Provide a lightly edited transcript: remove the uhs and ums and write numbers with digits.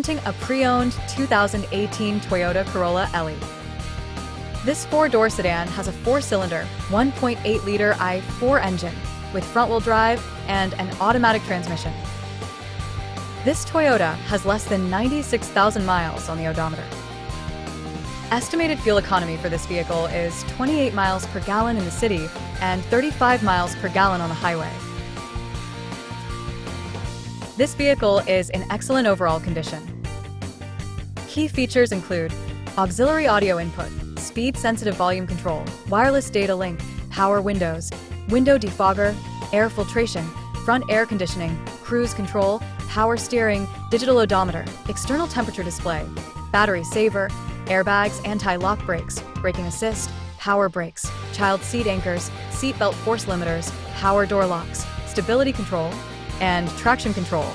presenting a pre-owned 2018 Toyota Corolla LE. This four-door sedan has a four-cylinder, 1.8-liter i4 engine with front-wheel drive and an automatic transmission. This Toyota has less than 96,000 miles on the odometer. Estimated fuel economy for this vehicle is 28 miles per gallon in the city and 35 miles per gallon on the highway. This vehicle is in excellent overall condition. Key features include auxiliary audio input, speed-sensitive volume control, wireless data link, power windows, window defogger, air filtration, front air conditioning, cruise control, power steering, digital odometer, external temperature display, battery saver, airbags, anti-lock brakes, braking assist, power brakes, child seat anchors, seat belt force limiters, power door locks, stability control, and traction control.